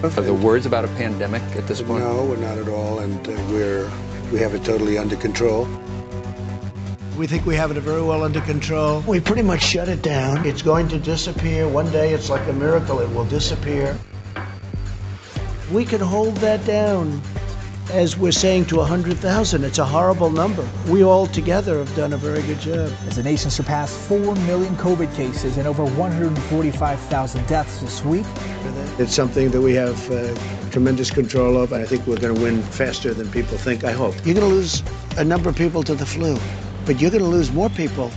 Are there words about a pandemic at this point? No, we're not at all, and we have it totally under control. We think we have it very well under control. We pretty much shut it down. It's going to disappear. One day, it's like a miracle, it will disappear. We can hold that down, as we're saying, to 100,000. It's a horrible number. We all together have done a very good job. As the nation surpassed 4 million COVID cases and over 145,000 deaths this week. It's something that we have tremendous control of, and I think we're going to win faster than people think, I hope. You're going to lose a number of people to the flu, but you're going to lose more people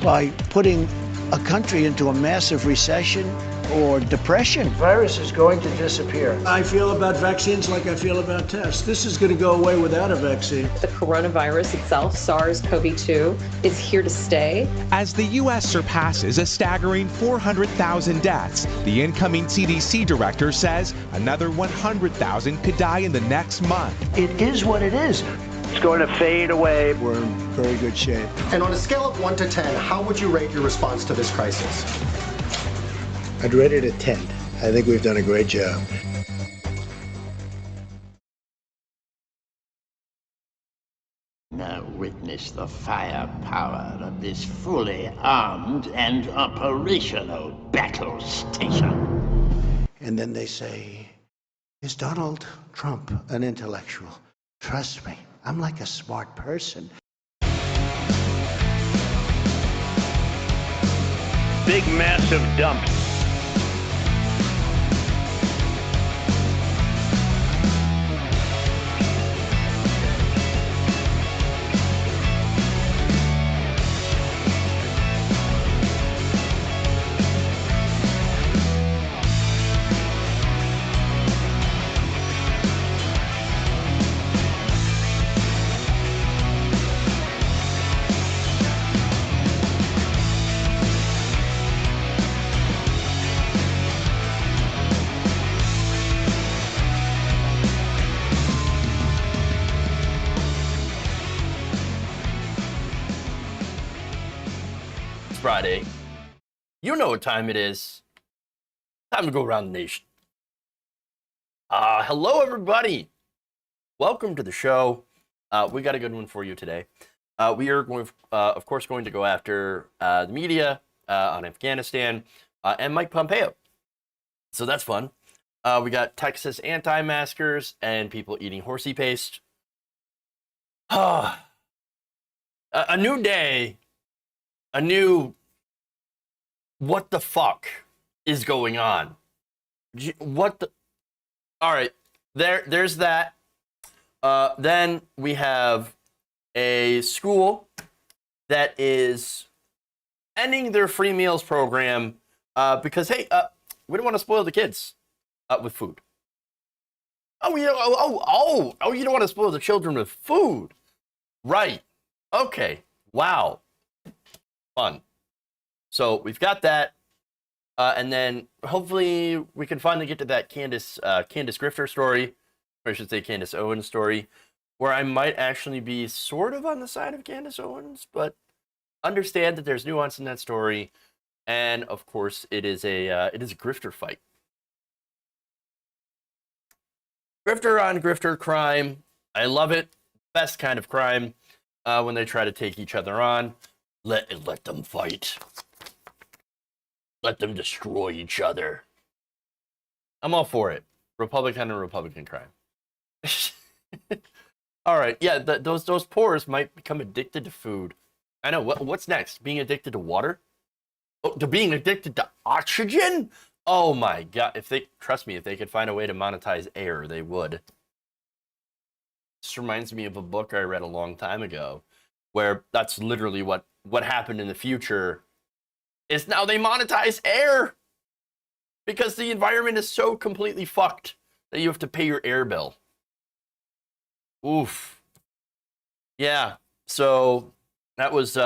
by putting a country into a massive recession or depression. The virus is going to disappear. I feel about vaccines like I feel about tests. This is going to go away without a vaccine. The coronavirus itself, SARS-CoV-2, is here to stay. As the U.S. surpasses a staggering 400,000 deaths, the incoming CDC director says another 100,000 could die in the next month. It is what it is. It's going to fade away. We're in very good shape. And on a scale of 1 to 10, how would you rate your response to this crisis? I'd rate it a 10. I think we've done a great job. Now witness the firepower of this fully armed and operational battle station. And then they say, is Donald Trump an intellectual? Trust me, I'm like a smart person. Big, massive dump. Friday. You know what time it is. Time to go around the nation. Hello, everybody. Welcome to the show. We got a good one for you today. We are going, of course, going to go after the media on Afghanistan and Mike Pompeo. So that's fun. We got Texas anti-maskers and people eating horsey paste. A new day. A new, what the fuck is going on? What the, all right, there's that. Then we have a school that is ending their free meals program because, hey, we don't want to spoil the kids with food. You don't want to spoil the children with food. Right. Okay. Wow. Fun. So we've got that, and then hopefully we can finally get to that Candace Grifter story, or I should say Candace Owens story, where I might actually be sort of on the side of Candace Owens, but understand that there's nuance in that story, and of course it is a grifter fight. Grifter on grifter crime. I love it. Best kind of crime when they try to take each other on. Let them fight. Let them destroy each other. I'm all for it. Republican and Republican crime. All right, yeah, those poors might become addicted to food. I know. What's next? Being addicted to water? Oh, to being addicted to oxygen? Oh my God! Trust me, if they could find a way to monetize air, they would. This reminds me of a book I read a long time ago, where that's literally what happened in the future is now they monetize air because the environment is so completely fucked that you have to pay your air bill. Oof. Yeah. So that was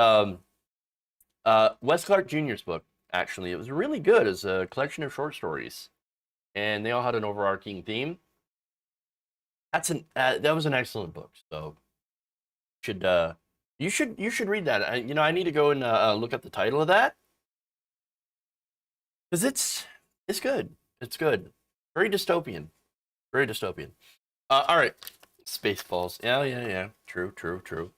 Wes Clark Jr.'s book, actually. It was really good as a collection of short stories, and they all had an overarching theme. That was an excellent book. So you should read that. I need to go and look up the title of that, because it's good. It's good. Very dystopian. Very dystopian. All right. Spaceballs. Yeah. True.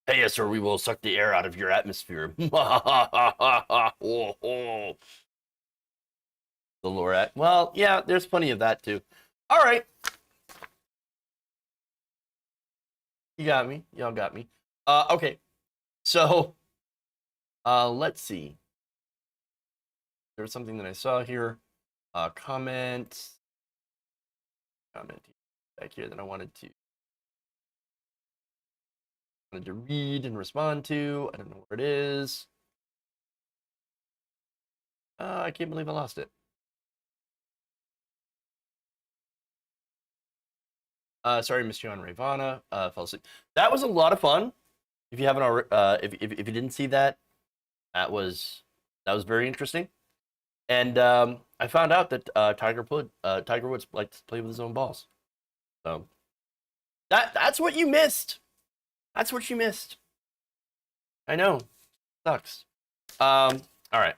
Hey, yes, sir, we will suck the air out of your atmosphere. The Lorat. Well, yeah, there's plenty of that, too. All right. You got me. Y'all got me. Okay. So, let's see. There was something that I saw here. Comment back here that I wanted to read and respond to. I don't know where it is. I can't believe I lost it. Sorry, Miss John Ravana. Fell asleep. That was a lot of fun. If you haven't already, if you didn't see that, that was very interesting. And I found out that Tiger Woods likes to play with his own balls. So that's what you missed. That's what you missed. I know. Sucks. All right.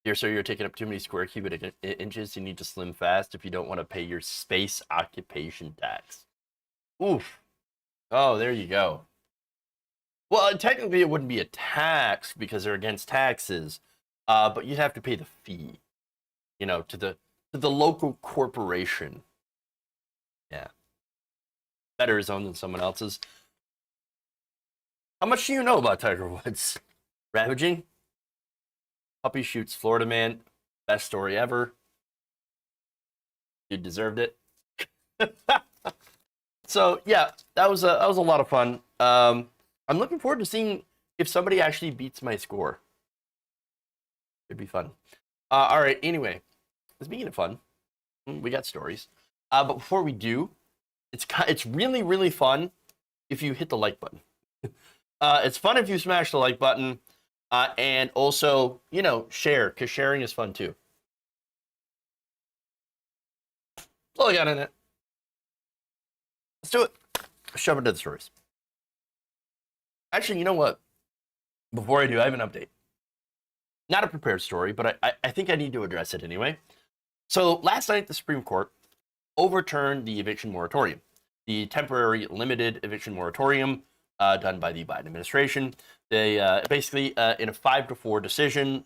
Dear sir, you're taking up too many square cubic inches. You need to slim fast if you don't want to pay your space occupation tax. Oof. Oh, there you go. Well, technically it wouldn't be a tax because they're against taxes, but you'd have to pay the fee, to the local corporation. Yeah. Better his own than someone else's. How much do you know about Tiger Woods? Ravaging? Puppy shoots Florida man. Best story ever. You deserved it. So yeah, that was a lot of fun. I'm looking forward to seeing if somebody actually beats my score. It'd be fun. All right. Anyway, speaking of fun, we got stories. But before we do, it's really, really fun if you hit the like button. It's fun if you smash the like button, and also, share, because sharing is fun too. That's all I got in it. Let's do it. Shove into the stories. Actually, you know what? Before I do, I have an update. Not a prepared story, but I think I need to address it anyway. So last night, the Supreme Court overturned the eviction moratorium, the temporary limited eviction moratorium done by the Biden administration. They basically, in a 5-4 decision,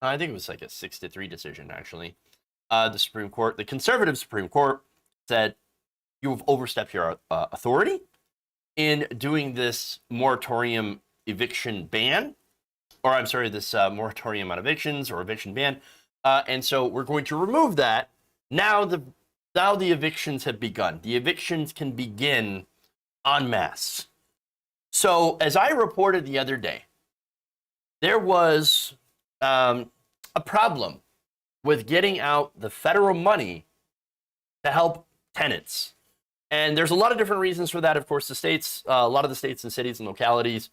I think it was like a 6-3 decision, actually, the Supreme Court, the conservative Supreme Court, said, you have overstepped your authority in doing this moratorium eviction ban, or I'm sorry, this moratorium on evictions or eviction ban, and so we're going to remove that. Now the evictions have begun. The evictions can begin en masse. So as I reported the other day, there was a problem with getting out the federal money to help tenants. And there's a lot of different reasons for that. Of course, the states, a lot of the states and cities and localities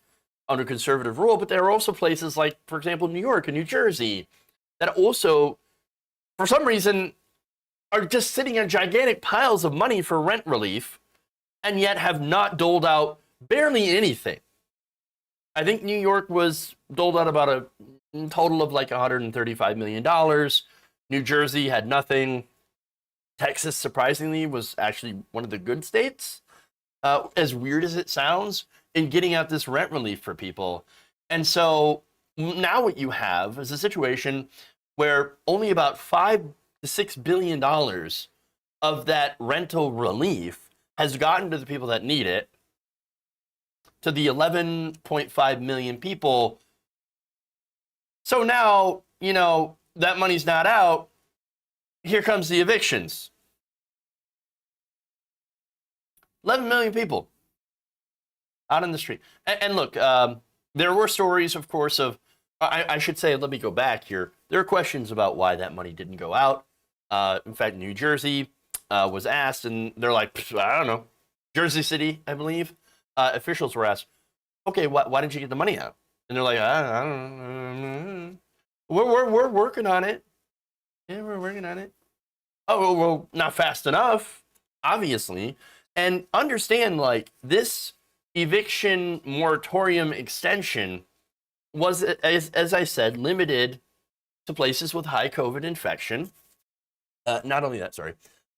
under conservative rule, but there are also places like, for example, New York and New Jersey that also, for some reason, are just sitting on gigantic piles of money for rent relief and yet have not doled out barely anything. I think New York was doled out about a total of like $135 million. New Jersey had nothing. Texas, surprisingly, was actually one of the good states, as weird as it sounds, in getting out this rent relief for people. And so now what you have is a situation where only about $5 to $6 billion of that rental relief has gotten to the people that need it, to the 11.5 million people. So now, that money's not out. Here comes the evictions. 11 million people out in the street. And look, there were stories, of course, of, I should say, let me go back here. There are questions about why that money didn't go out. In fact, New Jersey was asked, and they're like, I don't know. Jersey City, I believe, officials were asked, okay, why didn't you get the money out? And they're like, I don't know. We're working on it. Yeah, we're working on it. Oh, well, not fast enough, obviously. And understand, like, this eviction moratorium extension was, as I said, limited to places with high COVID infection Not only that,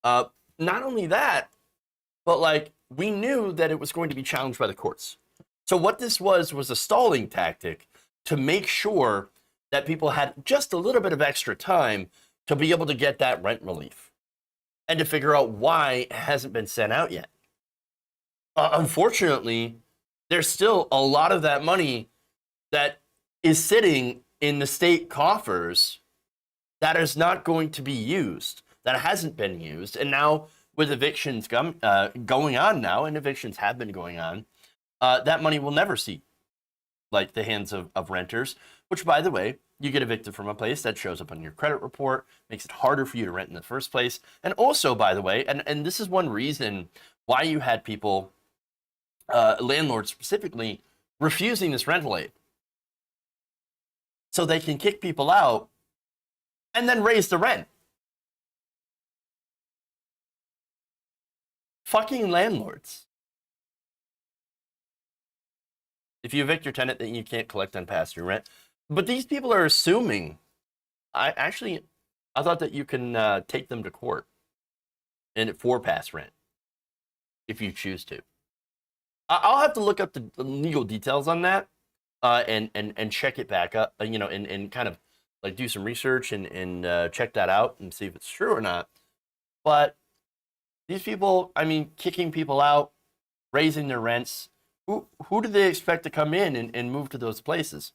not only that, but like we knew that it was going to be challenged by the courts. So what this was a stalling tactic to make sure that people had just a little bit of extra time to be able to get that rent relief and to figure out why it hasn't been sent out yet. Unfortunately, there's still a lot of that money that is sitting in the state coffers that is not going to be used, that hasn't been used. And now with evictions going on now, and evictions have been going on, that money will never see like the hands of renters, which, by the way, you get evicted from a place, that shows up on your credit report, makes it harder for you to rent in the first place. And also, by the way, and this is one reason why you had people, landlords specifically, refusing this rental aid. So they can kick people out and then raise the rent. Fucking landlords. If you evict your tenant, then you can't collect on past due rent. But these people are assuming. I thought that you can take them to court and for past rent if you choose to. I'll have to look up the legal details on that and check it back up, and kind of like do some research and check that out and see if it's true or not. But these people, I mean, kicking people out, raising their rents, who do they expect to come in and move to those places?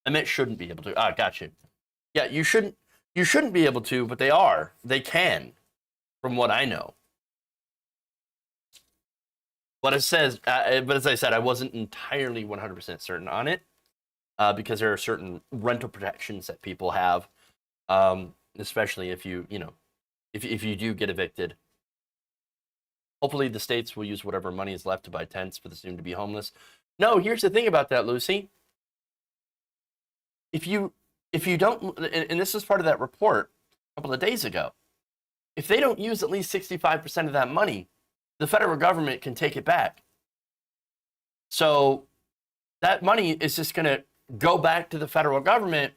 I meant shouldn't be able to. Ah, gotcha. Yeah, you shouldn't be able to, but they are. They can, from what I know. But as I said, I wasn't entirely 100% certain on it, because there are certain rental protections that people have, especially if you do get evicted. Hopefully the states will use whatever money is left to buy tents for the soon-to-be homeless. No, here's the thing about that, Lucy. If you don't, and this is part of that report a couple of days ago, if they don't use at least 65% of that money, the federal government can take it back. So that money is just going to go back to the federal government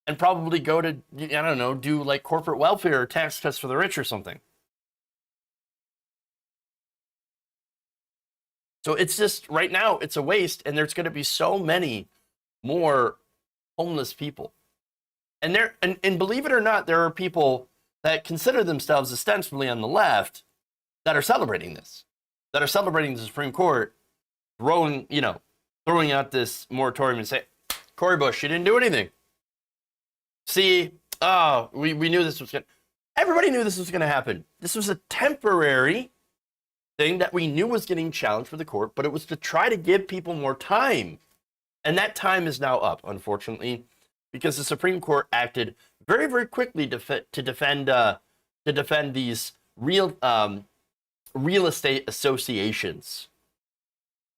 and probably go to, I don't know, do like corporate welfare or tax cuts for the rich or something. So it's just, right now, it's a waste, and there's going to be so many more homeless people. And believe it or not, there are people that consider themselves ostensibly on the left that are celebrating this, that are celebrating the Supreme Court throwing out this moratorium and say, Cory Bush, you didn't do anything. See, we knew this was everybody knew this was going to happen. This was a temporary thing that we knew was getting challenged for the court, but it was to try to give people more time. And that time is now up, unfortunately, because the Supreme Court acted very, very quickly to defend these real estate associations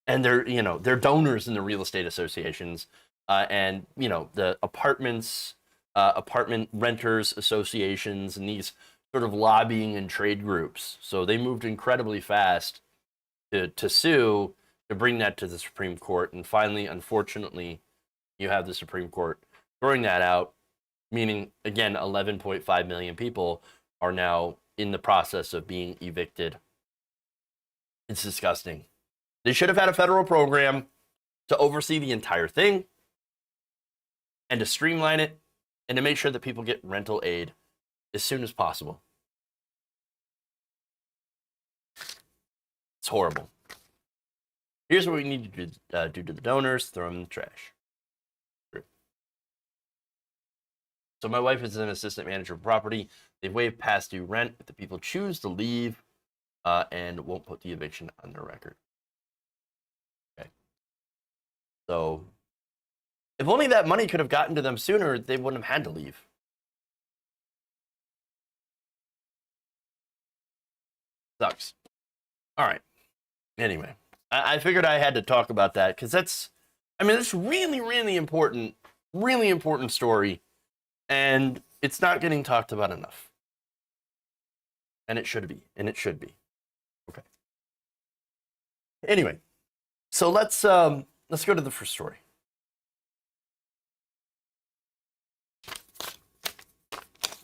and their donors in the real estate associations, and the apartment renters associations and these sort of lobbying and trade groups. So they moved incredibly fast to sue, to bring that to the Supreme Court. And finally, unfortunately, you have the Supreme Court throwing that out, meaning, again, 11.5 million people are now in the process of being evicted. It's disgusting. They should have had a federal program to oversee the entire thing and to streamline it and to make sure that people get rental aid as soon as possible. It's horrible. Here's what we need to do to the donors: throw them in the trash. So my wife is an assistant manager of property. They've waived past due rent if the people choose to leave, and won't put the eviction on their record. Okay. So if only that money could have gotten to them sooner, they wouldn't have had to leave. Sucks. All right. Anyway, I figured I had to talk about that because it's really, really important story, and it's not getting talked about enough. And it should be. Okay. Anyway, so let's go to the first story.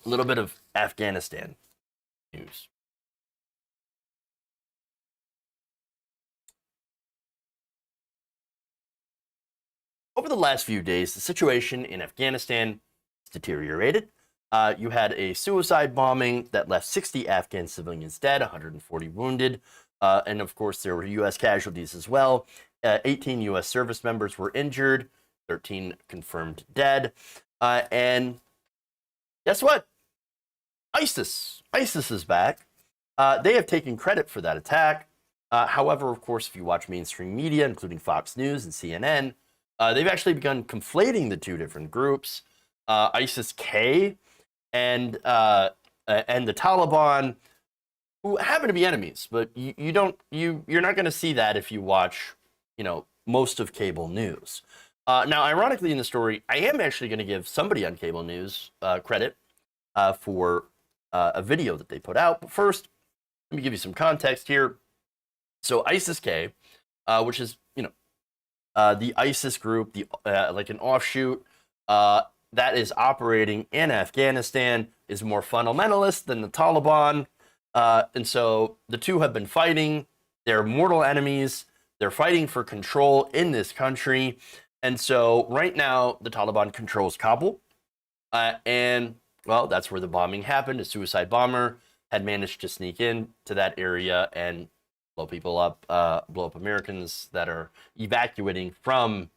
a little bit of Afghanistan news. Over the last few days, the situation in Afghanistan has deteriorated. You had a suicide bombing that left 60 Afghan civilians dead, 140 wounded, and of course there were U.S. casualties as well. 18 U.S. service members were injured, 13 confirmed dead, and guess what? ISIS is back. They have taken credit for that attack. However, of course, if you watch mainstream media, including Fox News and CNN, they've actually begun conflating the two different groups, ISIS-K and the Taliban, who happen to be enemies. But you're not going to see that if you watch, most of cable news. Now, ironically, in the story, I am actually going to give somebody on cable news credit for a video that they put out. But first, let me give you some context here. So ISIS-K, which is the ISIS group, like an offshoot that is operating in Afghanistan, is more fundamentalist than the Taliban. And so the two have been fighting. They're mortal enemies. They're fighting for control in this country. And so right now, the Taliban controls Kabul. And, well, that's where the bombing happened. A suicide bomber had managed to sneak in to that area and blow people up, blow up Americans that are evacuating from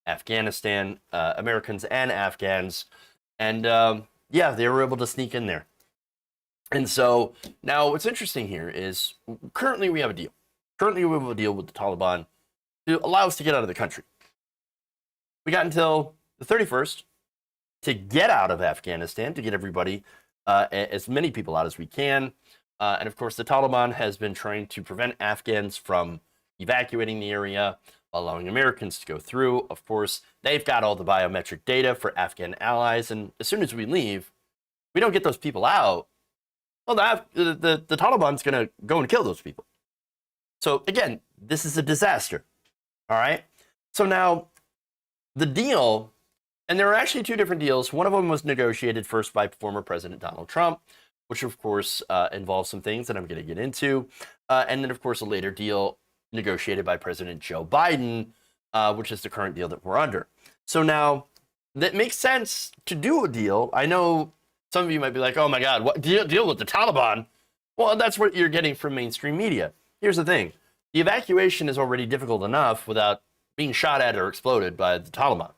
Afghanistan, Americans and Afghans. And yeah, they were able to sneak in there. And so now what's interesting here is currently we have a deal. Currently we have a deal with the Taliban to allow us to get out of the country. We got until the 31st to get out of Afghanistan, to get everybody, as many people out as we can. And of course, the Taliban has been trying to prevent Afghans from evacuating the area, allowing Americans to go through. Of course, they've got all the biometric data for Afghan allies. And as soon as we leave, we don't get those people out. Well, the Taliban's going to go and kill those people. So again, this is a disaster. All right. So now the deal, and there are actually two different deals. One of them was negotiated first by former President Donald Trump, which of course involves some things that I'm going to get into. And then of course a later deal negotiated by President Joe Biden, which is the current deal that we're under. So now that makes sense to do a deal. I know some of you might be like, oh my God, what deal with the Taliban? Well, that's what you're getting from mainstream media. Here's the thing. The evacuation is already difficult enough without being shot at or exploded by the Taliban.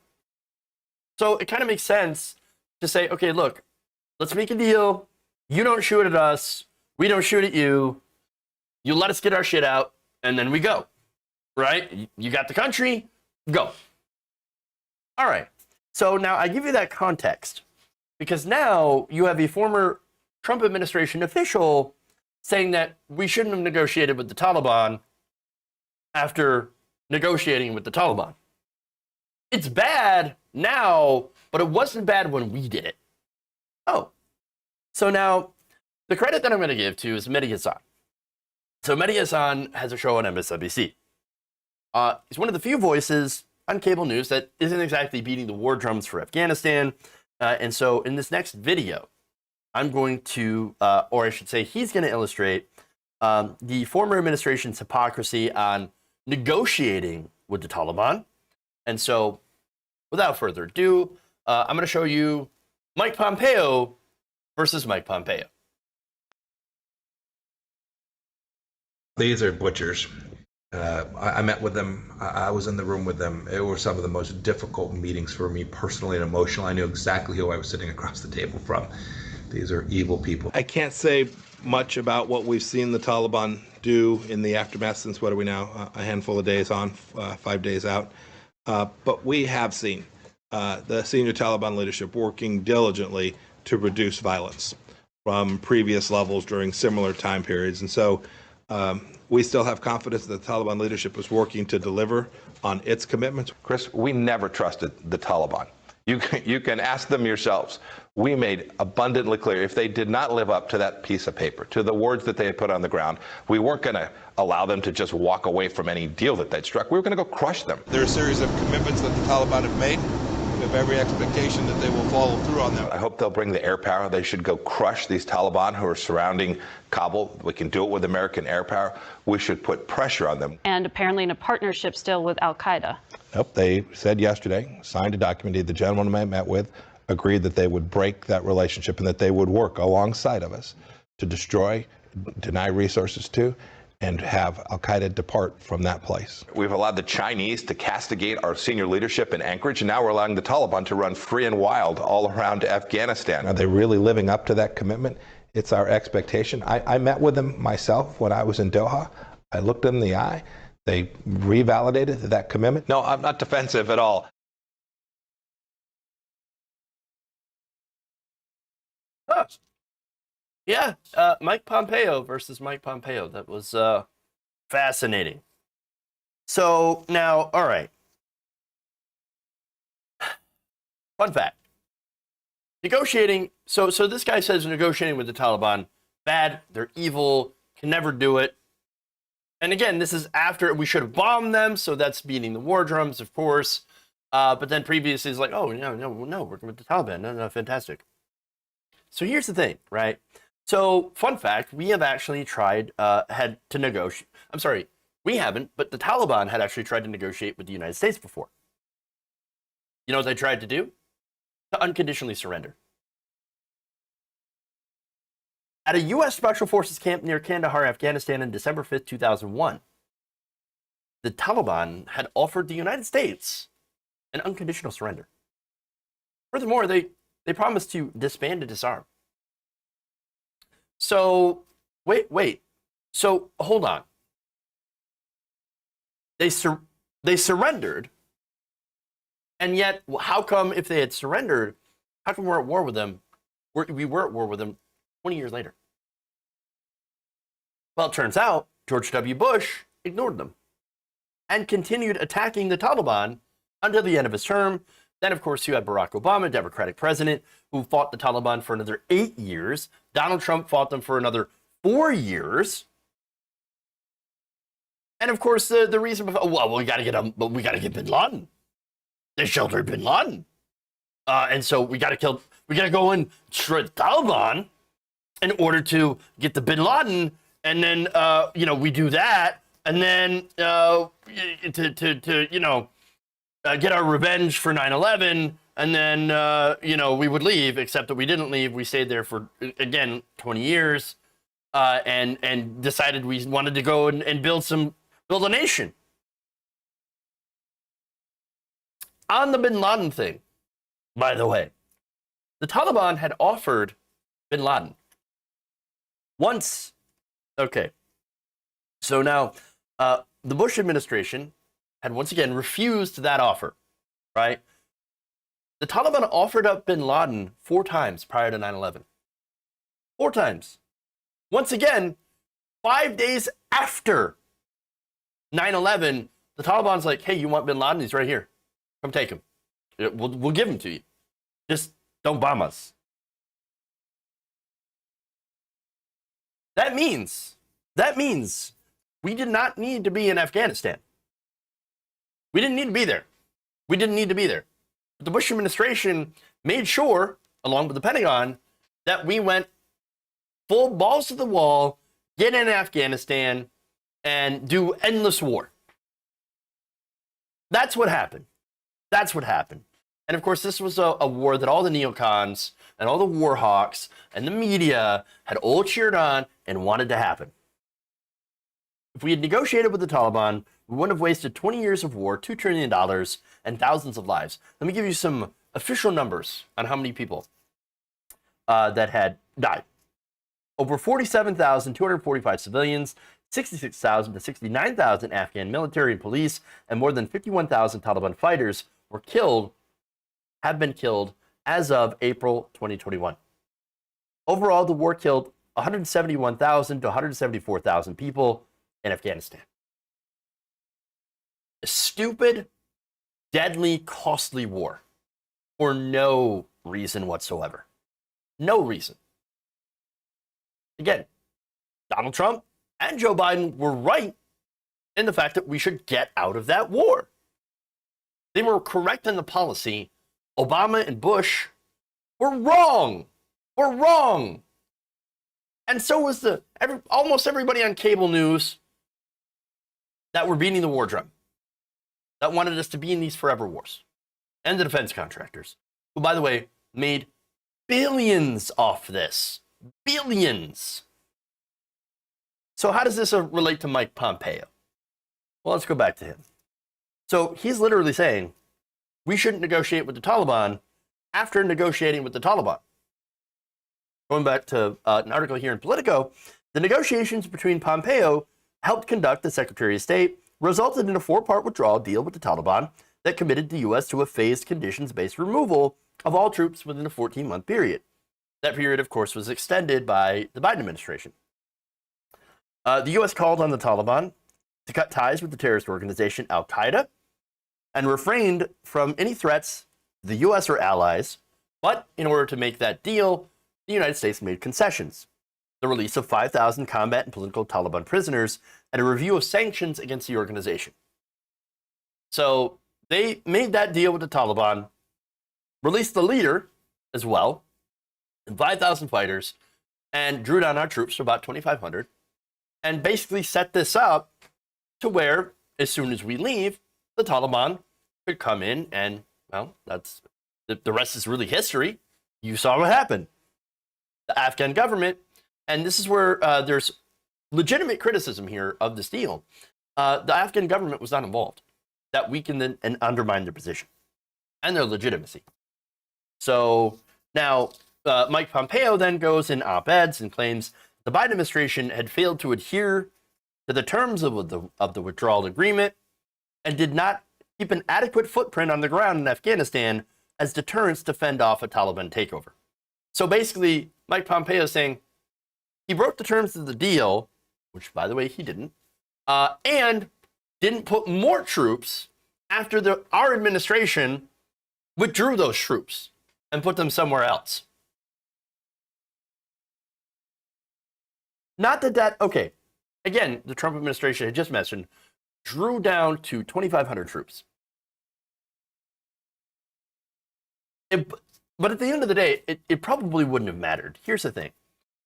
So it kind of makes sense to say, okay, look, let's make a deal. You don't shoot at us. We don't shoot at you. You let us get our shit out, and then we go. Right? You got the country. Go. All right. So now I give you that context because now you have a former Trump administration official saying that we shouldn't have negotiated with the Taliban after negotiating with the Taliban. It's bad now, but it wasn't bad when we did it. Oh. So now, the credit that I'm going to give to is Mehdi Hasan. So Mehdi Hasan has a show on MSNBC. He's one of the few voices on cable news that isn't exactly beating the war drums for Afghanistan. And so in this next video, I'm going to, or I should say, he's going to illustrate the former administration's hypocrisy on negotiating with the Taliban. And so, without further ado, I'm going to show you Mike Pompeo versus Mike Pompeo. These are butchers. I met with them. I was in the room with them. It were some of the most difficult meetings for me personally and emotionally. I knew exactly who I was sitting across the table from. These are evil people. I can't say much about what we've seen the Taliban do in the aftermath since, what are we now, a handful of days on, 5 days out. But we have seen the senior Taliban leadership working diligently to reduce violence from previous levels during similar time periods. And so we still have confidence that the Taliban leadership is working to deliver on its commitments. Chris, we never trusted the Taliban. You can ask them yourselves. We made abundantly clear if they did not live up to that piece of paper, to the words that they had put on the ground, we weren't going to allow them to just walk away from any deal that they'd struck. We were going to go crush them. There are a series of commitments that the Taliban have made. have every expectation that they will follow through on that. I hope they'll bring the air power. They should go crush these Taliban who are surrounding Kabul. We can do it with American air power. We should put pressure on them. And apparently in a partnership still with al-Qaeda. Nope, they said yesterday, signed a document, the gentleman I met with agreed that they would break that relationship and that they would work alongside of us to destroy, deny resources to, and have al-Qaeda depart from that place. We've allowed the Chinese to castigate our senior leadership in Anchorage, and now we're allowing the Taliban to run free and wild all around Afghanistan. Are they really living up to that commitment? It's our expectation. I met with them myself when I was in Doha. I looked them in the eye. They revalidated that commitment. No, I'm not defensive at all. Huh. Yeah, Mike Pompeo versus Mike Pompeo. That was fascinating. So now, all right. Fun fact. Negotiating. So this guy says negotiating with the Taliban, bad, they're evil, can never do it. And again, this is after we should have bombed them, so that's beating the war drums, of course. But then previously it's like, oh, no, working with the Taliban. No, fantastic. So here's the thing, right? So, fun fact, we have actually tried, had to negotiate. I'm sorry, we haven't, but the Taliban had actually tried to negotiate with the United States before. You know what they tried to do? To unconditionally surrender. At a U.S. Special Forces camp near Kandahar, Afghanistan in December 5th, 2001, the Taliban had offered the United States an unconditional surrender. Furthermore, they promised to disband and disarm. So, wait. So, hold on. They surrendered, and yet, how come if they had surrendered, how come we're at war with them? We were at war with them 20 years later. Well, it turns out George W. Bush ignored them and continued attacking the Taliban until the end of his term. Then, of course, you had Barack Obama, Democratic president, who fought the Taliban for another 8 years. Donald Trump fought them for another 4 years. And of course, the reason, we got to get Bin Laden. They sheltered Bin Laden, and so we got to go and destroy the Taliban in order to get the Bin Laden, and then we do that, and then get our revenge for 9/11, and then we would leave, except that we didn't leave. We stayed there for, again, 20 years, and decided we wanted to go and build a nation. On the Bin Laden thing, by the way, the Taliban had offered Bin Laden once. Okay, so now the Bush administration had once again refused that offer, right? The Taliban offered up Bin Laden 4 times prior to 9/11. 4 times. Once again, 5 days after 9/11, the Taliban's like, hey, you want Bin Laden? He's right here. Come take him. We'll give him to you. Just don't bomb us. That means we did not need to be in Afghanistan. We didn't need to be there. We didn't need to be there. But the Bush administration made sure, along with the Pentagon, that we went full balls to the wall, get in Afghanistan, and do endless war. That's what happened. That's what happened. And of course, this was a war that all the neocons and all the war hawks and the media had all cheered on and wanted to happen. If we had negotiated with the Taliban, we wouldn't have wasted 20 years of war, $2 trillion, and thousands of lives. Let me give you some official numbers on how many people that had died. Over 47,245 civilians, 66,000 to 69,000 Afghan military and police, and more than 51,000 Taliban fighters have been killed as of April 2021. Overall, the war killed 171,000 to 174,000 people in Afghanistan. A stupid, deadly, costly war for no reason whatsoever. No reason. Again, Donald Trump and Joe Biden were right in the fact that we should get out of that war. They were correct in the policy, Obama and Bush were wrong. Were wrong. And so was almost everybody on cable news that were beating the war drum, that wanted us to be in these forever wars. And the defense contractors, who, by the way, made billions off this. Billions. So how does this relate to Mike Pompeo? Well, let's go back to him. So he's literally saying, we shouldn't negotiate with the Taliban after negotiating with the Taliban. Going back to an article here in Politico, the negotiations between Pompeo helped conduct the Secretary of State resulted in a 4-part withdrawal deal with the Taliban that committed the U.S. to a phased conditions-based removal of all troops within a 14-month period. That period, of course, was extended by the Biden administration. The U.S. called on the Taliban to cut ties with the terrorist organization Al-Qaeda and refrained from any threats to the U.S. or allies, but in order to make that deal, the United States made concessions. The release of 5,000 combat and political Taliban prisoners and a review of sanctions against the organization. So they made that deal with the Taliban, released the leader as well, and 5,000 fighters, and drew down our troops to about 2,500, and basically set this up to where, as soon as we leave, the Taliban could come in and, well, that's the rest is really history. You saw what happened. The Afghan government, and this is where there's legitimate criticism here of this deal. The Afghan government was not involved. That weakened and undermined their position and their legitimacy. So now Mike Pompeo then goes in op-eds and claims the Biden administration had failed to adhere to the terms of the withdrawal agreement and did not keep an adequate footprint on the ground in Afghanistan as deterrence to fend off a Taliban takeover. So basically, Mike Pompeo is saying he broke the terms of the deal, which, by the way, he didn't, and didn't put more troops after our administration withdrew those troops and put them somewhere else. Not that, okay, again, the Trump administration had just mentioned, drew down to 2,500 troops. But at the end of the day, it probably wouldn't have mattered. Here's the thing,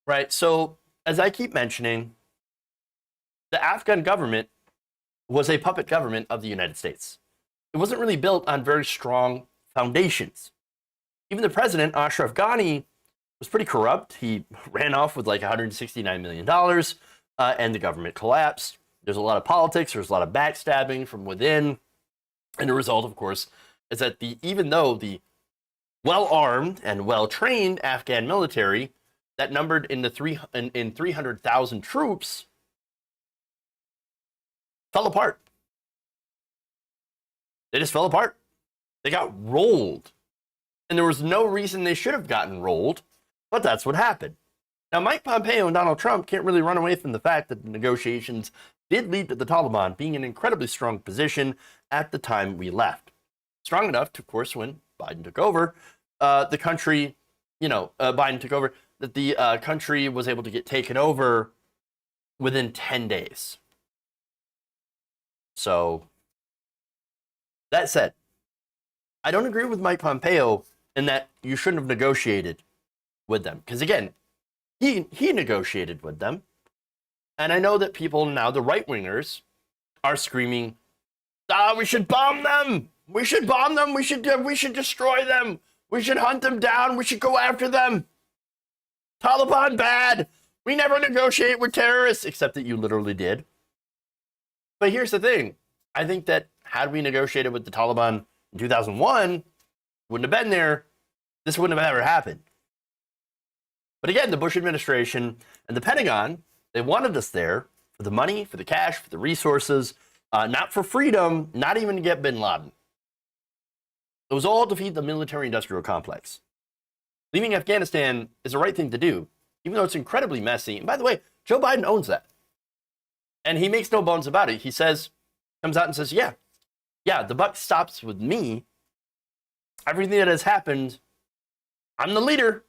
right? So, as I keep mentioning, the Afghan government was a puppet government of the United States. It wasn't really built on very strong foundations. Even the president, Ashraf Ghani, was pretty corrupt. He ran off with like $169 million, and the government collapsed. There's a lot of politics. There's a lot of backstabbing from within. And the result, of course, is that even though the well-armed and well-trained Afghan military that numbered in 300,000 troops fell apart. They just fell apart. They got rolled. And there was no reason they should have gotten rolled, but that's what happened. Now, Mike Pompeo and Donald Trump can't really run away from the fact that the negotiations did lead to the Taliban being in an incredibly strong position at the time we left. Strong enough, of course, when Biden took over, the country, Biden took over, that the country was able to get taken over within 10 days. So, that said, I don't agree with Mike Pompeo in that you shouldn't have negotiated with them. Because again, he negotiated with them. And I know that people now, the right-wingers, are screaming, we should bomb them! We should bomb them! We should destroy them! We should hunt them down! We should go after them! Taliban bad! We never negotiate with terrorists! Except that you literally did. But here's the thing. I think that had we negotiated with the Taliban in 2001, wouldn't have been there. This wouldn't have ever happened. But again, the Bush administration and the Pentagon, they wanted us there for the money, for the cash, for the resources, not for freedom, not even to get bin Laden. It was all to feed the military-industrial complex. Leaving Afghanistan is the right thing to do, even though it's incredibly messy. And by the way, Joe Biden owns that. And he makes no bones about it. He comes out and says, yeah, the buck stops with me. Everything that has happened, I'm the leader.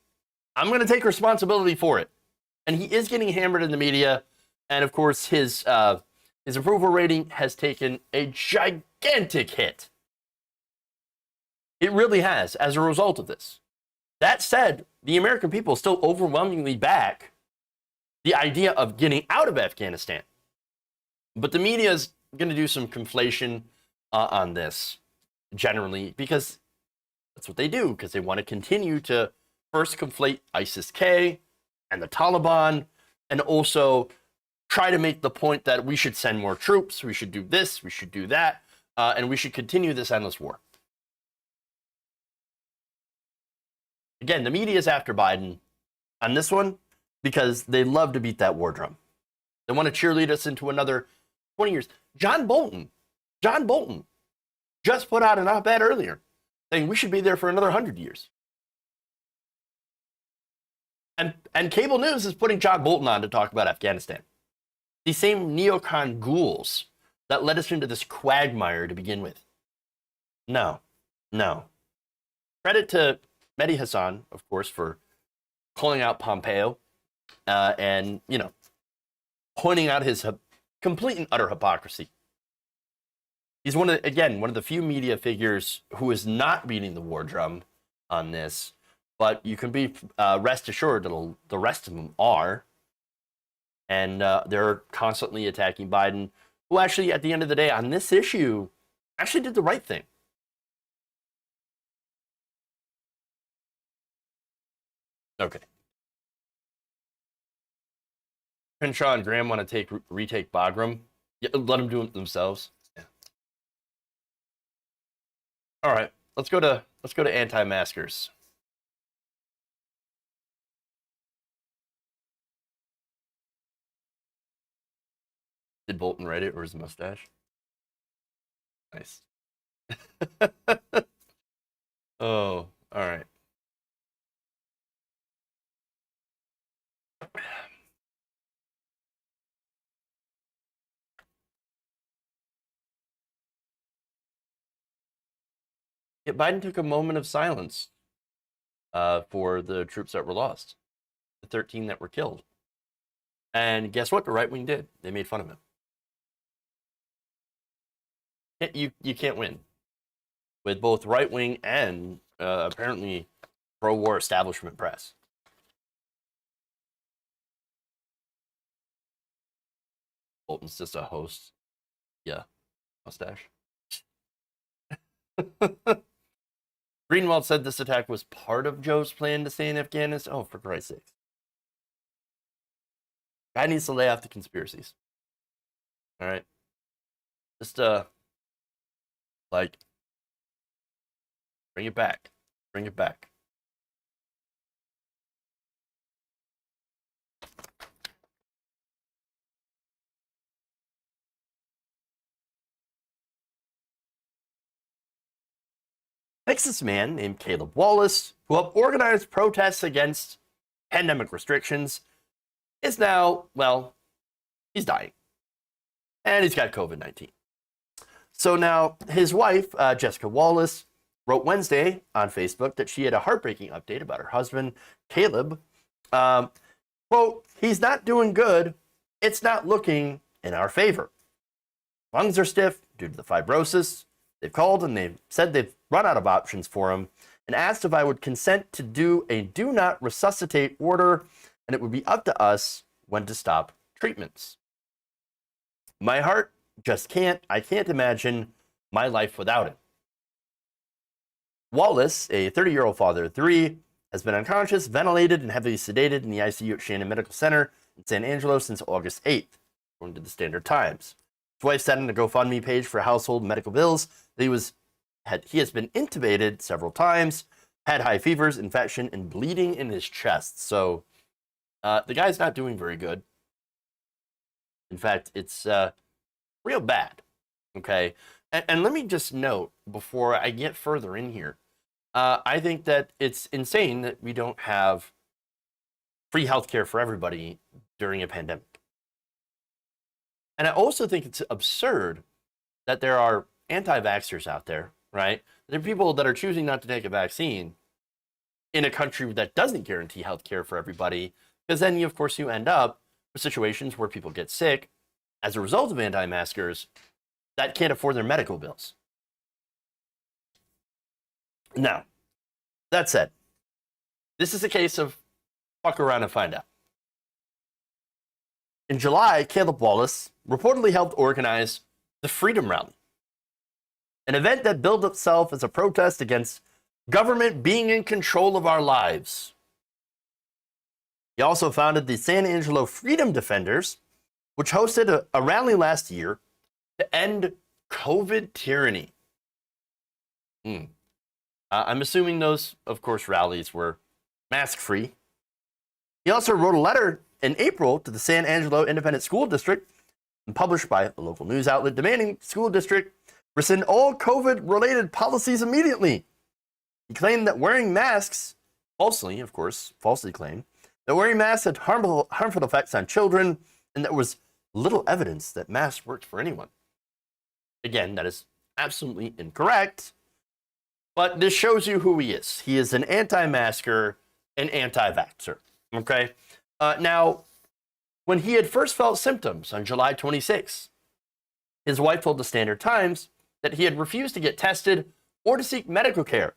I'm going to take responsibility for it. And he is getting hammered in the media. And of course, his approval rating has taken a gigantic hit. It really has, as a result of this. That said, the American people still overwhelmingly back the idea of getting out of Afghanistan. But the media is going to do some conflation on this generally, because that's what they do, because they want to continue to first conflate ISIS-K and the Taliban, and also try to make the point that we should send more troops, we should do this, we should do that, and we should continue this endless war. Again, the media is after Biden on this one because they love to beat that war drum. They want to cheerlead us into another 20 years. John Bolton just put out an op-ed earlier saying we should be there for another 100 years. And cable news is putting John Bolton on to talk about Afghanistan. These same neocon ghouls that led us into this quagmire to begin with. No. Credit to Mehdi Hassan, of course, for calling out Pompeo and, pointing out his complete and utter hypocrisy. He's one of the few media figures who is not beating the war drum on this, but you can be rest assured that the rest of them are. And they're constantly attacking Biden, who actually, at the end of the day, on this issue, actually did the right thing. Okay. Crenshaw and Graham want to retake Bagram. Yeah, let them do it themselves. Yeah. All right, let's go to anti-maskers. Did Bolton write it, or his mustache? Nice. Oh, all right. Yeah, Biden took a moment of silence for the troops that were lost, the 13 that were killed. And guess what? The right wing did. They made fun of him. You can't win with both right wing and apparently pro-war establishment press. Bolton's just a host. Yeah, mustache. Greenwald said this attack was part of Joe's plan to stay in Afghanistan. Oh, for Christ's sake. Guy needs to lay off the conspiracies. All right. Just, bring it back. Bring it back. Texas man named Caleb Wallace, who helped organize protests against pandemic restrictions, is now, well, he's dying. And he's got COVID-19. So now his wife, Jessica Wallace, wrote Wednesday on Facebook that she had a heartbreaking update about her husband, Caleb. Quote, he's not doing good. It's not looking in our favor. Lungs are stiff due to the fibrosis. They've called and they've said they've run out of options for him and asked if I would consent to do a do not resuscitate order, and it would be up to us when to stop treatments. My heart just can't. I can't imagine my life without him. Wallace, a 30-year-old father of 3, has been unconscious, ventilated, and heavily sedated in the ICU at Shannon Medical Center in San Angelo since August 8th, according to the Standard Times. His wife said on a GoFundMe page for household medical bills that he has been intubated several times, had high fevers, infection, and bleeding in his chest. So the guy's not doing very good. In fact, it's real bad. Okay. And let me just note before I get further in here, I think that it's insane that we don't have free healthcare for everybody during a pandemic. And I also think it's absurd that there are anti-vaxxers out there, right? There are people that are choosing not to take a vaccine in a country that doesn't guarantee healthcare for everybody, because then, of course, you end up with situations where people get sick as a result of anti-maskers that can't afford their medical bills. Now, that said, this is a case of fuck around and find out. In July, Caleb Wallace reportedly helped organize the Freedom Rally, an event that billed itself as a protest against government being in control of our lives. He also founded the San Angelo Freedom Defenders, which hosted a rally last year to end COVID tyranny. I'm assuming those, of course, rallies were mask-free. He also wrote a letter in April to the San Angelo Independent School District and published by a local news outlet demanding the school district rescind all COVID-related policies immediately. He claimed that wearing masks, falsely claimed, that wearing masks had harmful effects on children, and there was little evidence that masks worked for anyone. Again, that is absolutely incorrect, but this shows you who he is. He is an anti-masker, an anti-vaxxer, okay? Now, when he had first felt symptoms on July 26, his wife told the Standard Times that he had refused to get tested or to seek medical care.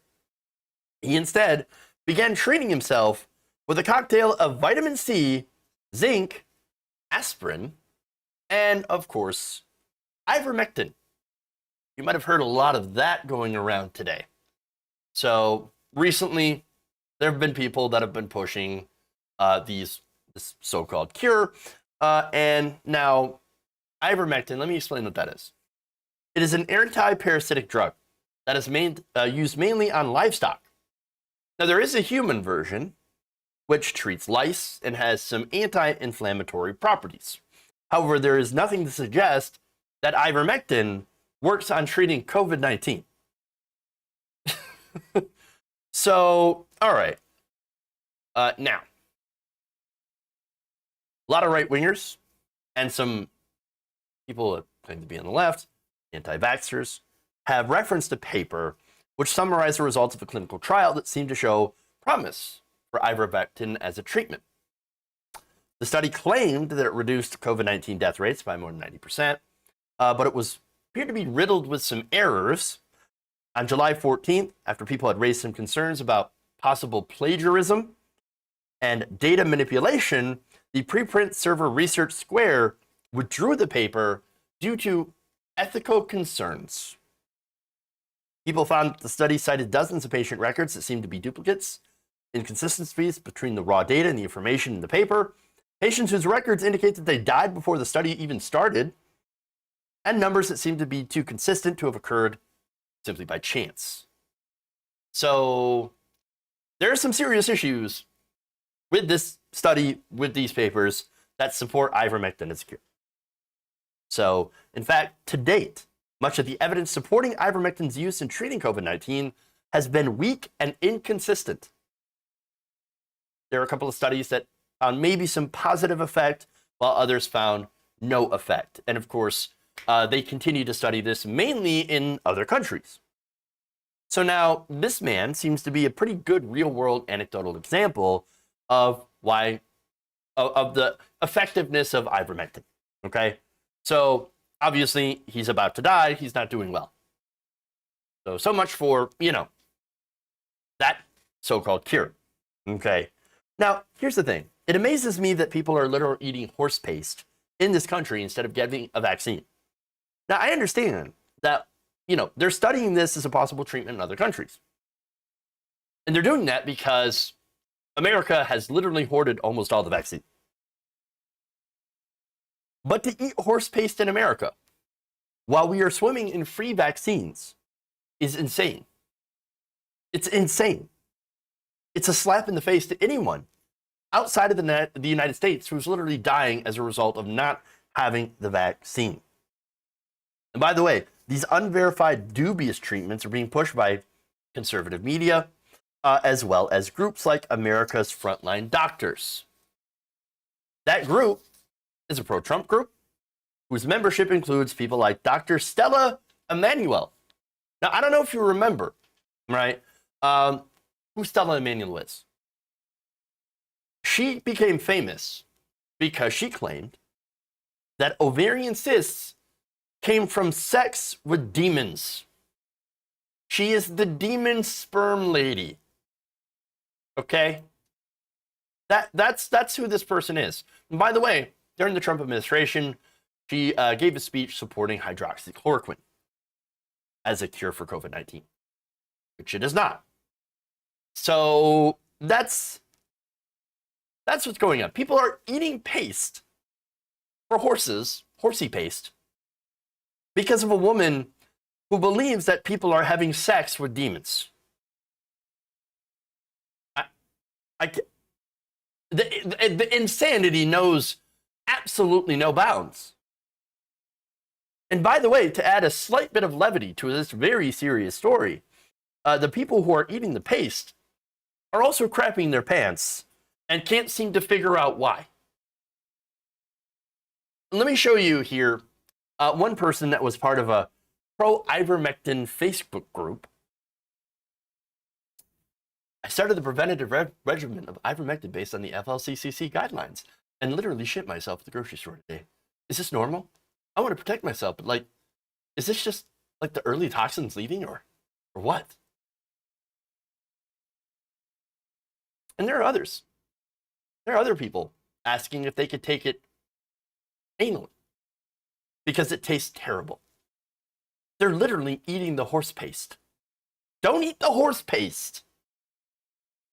He instead began treating himself with a cocktail of vitamin C, zinc, aspirin, and, of course, ivermectin. You might have heard a lot of that going around today. So, recently, there have been people that have been pushing this so-called cure, and now ivermectin, let me explain what that is. It is an anti-parasitic drug that is used mainly on livestock. Now, there is a human version which treats lice and has some anti-inflammatory properties. However, there is nothing to suggest that ivermectin works on treating COVID-19. So, all right. Now, a lot of right-wingers and some people that claim to be on the left, anti-vaxxers, have referenced a paper which summarized the results of a clinical trial that seemed to show promise for ivermectin as a treatment. The study claimed that it reduced COVID-19 death rates by more than 90%, but it appeared to be riddled with some errors. On July 14th, after people had raised some concerns about possible plagiarism and data manipulation, the preprint server Research Square withdrew the paper due to ethical concerns. People found that the study cited dozens of patient records that seemed to be duplicates, inconsistencies between the raw data and the information in the paper, patients whose records indicate that they died before the study even started, and numbers that seemed to be too consistent to have occurred simply by chance. So there are some serious issues with this study, with these papers, that support ivermectin as a cure. So, in fact, to date, much of the evidence supporting ivermectin's use in treating COVID-19 has been weak and inconsistent. There are a couple of studies that found maybe some positive effect, while others found no effect. And of course, they continue to study this mainly in other countries. So now, this man seems to be a pretty good real-world anecdotal example of the effectiveness of ivermectin, okay? So, obviously, he's about to die. He's not doing well. So much for, that so-called cure, okay? Now, here's the thing. It amazes me that people are literally eating horse paste in this country instead of getting a vaccine. Now, I understand that, they're studying this as a possible treatment in other countries. And they're doing that because America has literally hoarded almost all the vaccine. But to eat horse paste in America while we are swimming in free vaccines is insane. It's insane. It's a slap in the face to anyone outside of the United States who's literally dying as a result of not having the vaccine. And by the way, these unverified dubious treatments are being pushed by conservative media, as well as groups like America's Frontline Doctors. That group is a pro-Trump group whose membership includes people like Dr. Stella Emanuel. Now, I don't know if you remember, right, who Stella Emanuel is. She became famous because she claimed that ovarian cysts came from sex with demons. She is the demon sperm lady. Okay? That's who this person is. And by the way, during the Trump administration, she gave a speech supporting hydroxychloroquine as a cure for COVID-19, which it is not. So that's what's going on. People are eating paste for horses, horsey paste, because of a woman who believes that people are having sex with demons. The insanity knows absolutely no bounds. And by the way, to add a slight bit of levity to this very serious story, the people who are eating the paste are also crapping their pants and can't seem to figure out why. Let me show you here one person that was part of a pro-ivermectin Facebook group. I started the preventative regimen of ivermectin based on the FLCCC guidelines and literally shit myself at the grocery store today. Is this normal? I want to protect myself, but like, is this just like the early toxins leaving or what? And there are others. There are other people asking if they could take it anally because it tastes terrible. They're literally eating the horse paste. Don't eat the horse paste.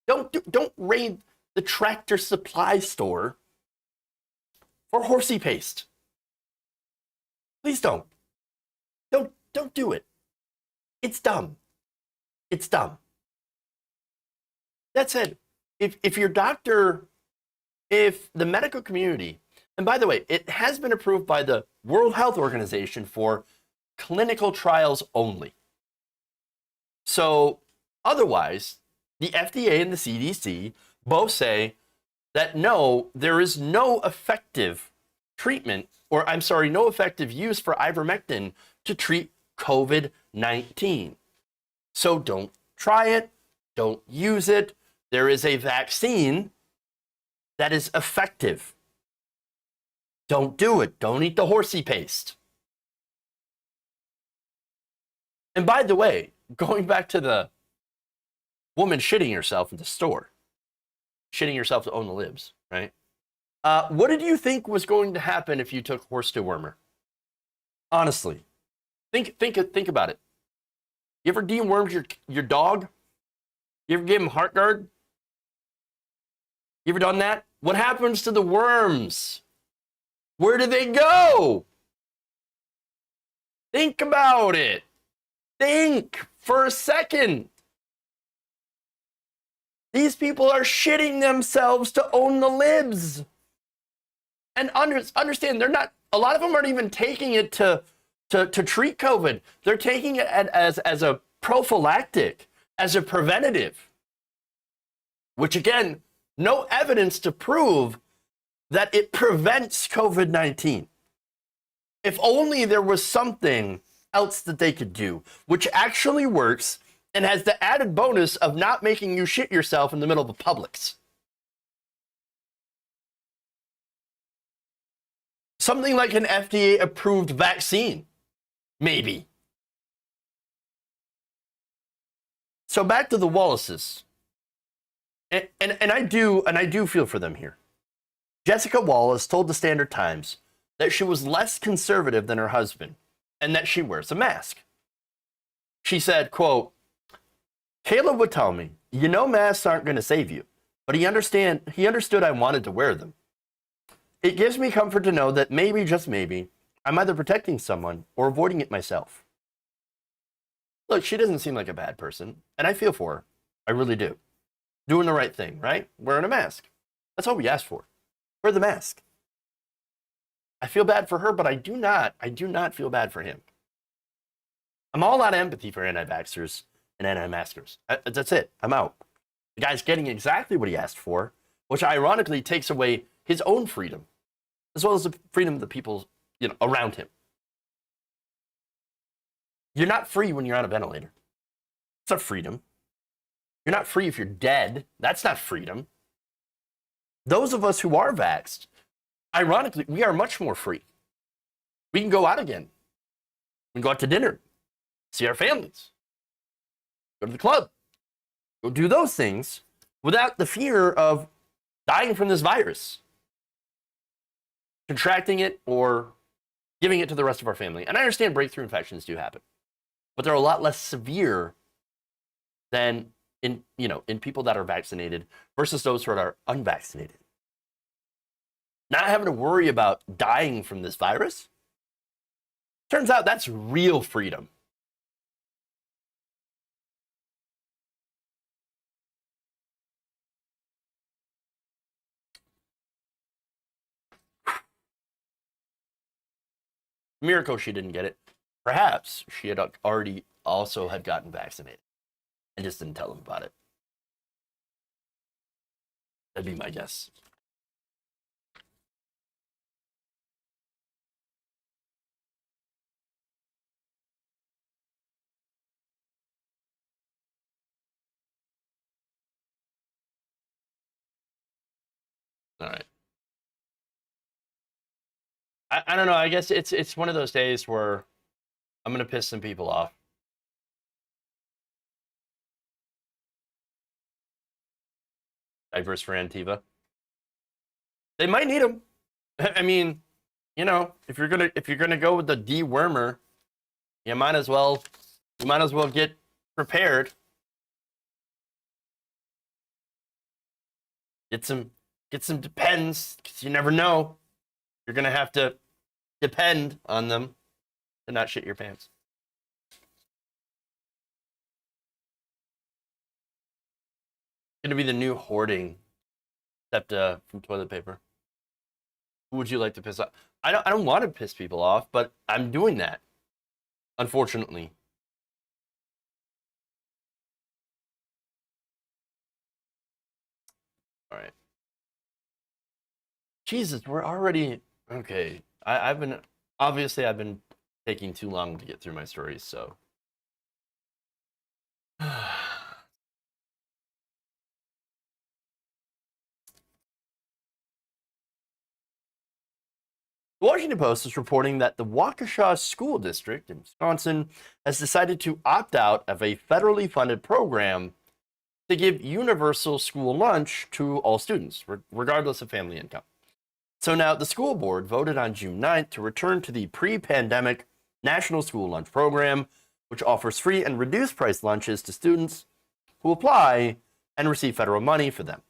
Don't raid the Tractor Supply store for horsey paste. Please don't. Don't do it. It's dumb. It's dumb. That said, if your doctor, if the medical community, and by the way, it has been approved by the World Health Organization for clinical trials only. So otherwise, the FDA and the CDC both say that no, there is no effective treatment, or I'm sorry, no effective use for ivermectin to treat COVID-19. So don't try it, don't use it. There is a vaccine that is effective. Don't do it. Don't eat the horsey paste. And by the way, going back to the woman shitting herself in the store, shitting herself to own the libs, right? What did you think was going to happen if you took horse dewormer? Honestly, think about it. You ever dewormed your dog? You ever gave him HeartGuard? You ever done that? What happens to the worms? Where do they go? Think about it. Think for a second. These people are shitting themselves to own the libs. And understand, they're not, a lot of them aren't even taking it to treat COVID. They're taking it as a prophylactic, as a preventative, which again, no evidence to prove that it prevents COVID-19. If only there was something else that they could do, which actually works and has the added bonus of not making you shit yourself in the middle of a Publix. Something like an FDA-approved vaccine, maybe. So back to the Wallaces. And I do feel for them here. Jessica Wallace told the Standard Times that she was less conservative than her husband and that she wears a mask. She said, quote, "Caleb would tell me, you know masks aren't going to save you, but he understood I wanted to wear them. It gives me comfort to know that maybe, just maybe, I'm either protecting someone or avoiding it myself." Look, she doesn't seem like a bad person, and I feel for her. I really do. Doing the right thing, right? Wearing a mask. That's all we asked for. Wear the mask. I feel bad for her, but I do not feel bad for him. I'm all out of empathy for anti-vaxxers and anti-maskers. That's it. I'm out. The guy's getting exactly what he asked for, which ironically takes away his own freedom, as well as the freedom of the people, around him. You're not free when you're on a ventilator. It's not freedom. You're not free if you're dead. That's not freedom. Those of us who are vaxxed, ironically, we are much more free. We can go out again. We can go out to dinner, see our families. go to the club, go do those things without the fear of dying from this virus, contracting it, or giving it to the rest of our family. And I understand breakthrough infections do happen, but they're a lot less severe than in people that are vaccinated versus those who are unvaccinated. Not having to worry about dying from this virus, turns out that's real freedom. Miracle she didn't get it. Perhaps she had already also had gotten vaccinated and just didn't tell them about it. That'd be my guess. All right. I don't know. I guess it's one of those days where I'm gonna piss some people off. Diapers for Antiva. They might need them. I mean, if you're gonna go with the dewormer, you might as well get prepared. Get some Depends, because you never know. You're going to have to depend on them to not shit your pants. It's going to be the new hoarding, except from toilet paper. Who would you like to piss off? I don't want to piss people off, but I'm doing that, unfortunately. All right. Jesus, we're already okay. I've been taking too long to get through my stories, so. The Washington Post is reporting that the Waukesha School District in Wisconsin has decided to opt out of a federally funded program to give universal school lunch to all students, regardless of family income. So now the school board voted on June 9th to return to the pre-pandemic National School Lunch Program, which offers free and reduced price lunches to students who apply and receive federal money for them.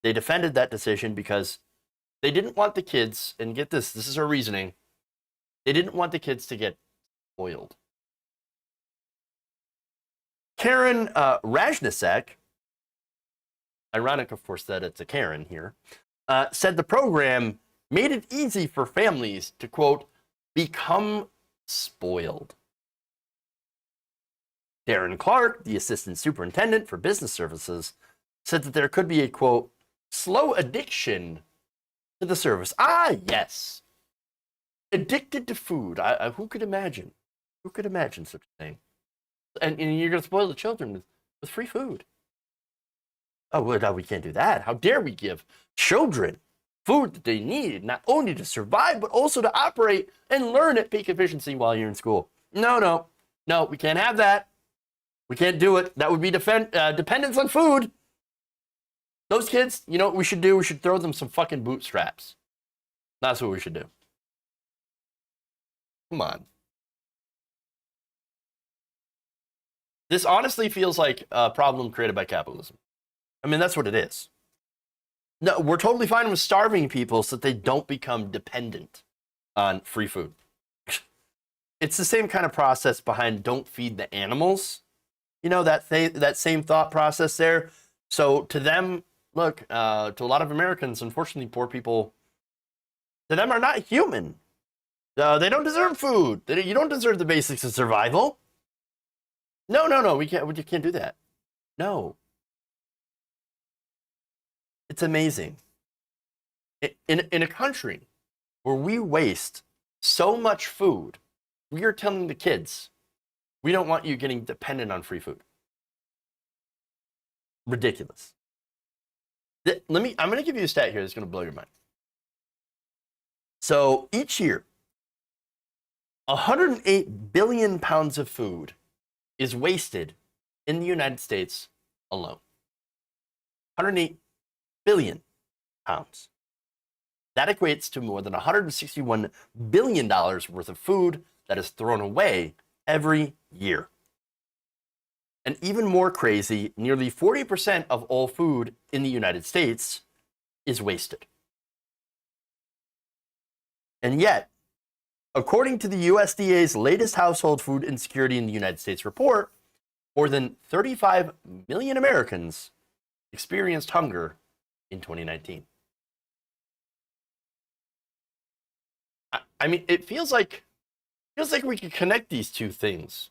They defended that decision because they didn't want the kids, and get this is our reasoning, they didn't want the kids to get spoiled. Karen Rajnicek, ironic of course that it's a Karen here, said the program made it easy for families to, quote, become spoiled. Darren Clark, the assistant superintendent for business services, said that there could be a, quote, slow addiction to the service. Ah, yes. Addicted to food. Who could imagine? Who could imagine such a thing? And you're going to spoil the children with free food. Oh, well, no, we can't do that. How dare we give children food that they need, not only to survive, but also to operate and learn at peak efficiency while you're in school. No, we can't have that. We can't do it. That would be dependence on food. Those kids, you know what we should do? We should throw them some fucking bootstraps. That's what we should do. Come on. This honestly feels like a problem created by capitalism. I mean, that's what it is. No, we're totally fine with starving people so that they don't become dependent on free food. It's the same kind of process behind don't feed the animals. You know, that same thought process there. So to them, look, to a lot of Americans, unfortunately, poor people, to them are not human. They don't deserve food. You don't deserve the basics of survival. No, we can't do that. No. It's amazing. In a country where we waste so much food, we are telling the kids, we don't want you getting dependent on free food. Ridiculous. I'm going to give you a stat here that's going to blow your mind. So each year, 108 billion pounds of food is wasted in the United States alone. 108 billion pounds. That equates to more than $161 billion worth of food that is thrown away every year. And even more crazy, nearly 40% of all food in the United States is wasted. And yet, according to the USDA's latest Household Food Insecurity in the United States report, more than 35 million Americans experienced hunger in 2019. I mean, it feels like we could connect these two things,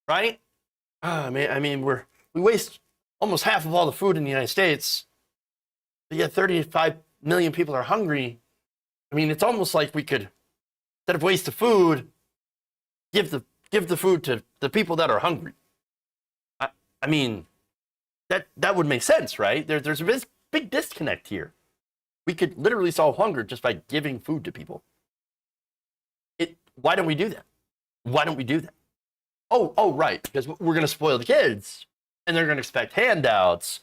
right? I mean, we waste almost half of all the food in the United States, but yet 35 million people are hungry. I mean, it's almost like we could, instead of waste of food, give the food to the people that are hungry. I mean, that would make sense, right? There's a big disconnect here. We could literally solve hunger just by giving food to people. Why don't we do that? Why don't we do that? Oh, right, because we're going to spoil the kids, and they're going to expect handouts.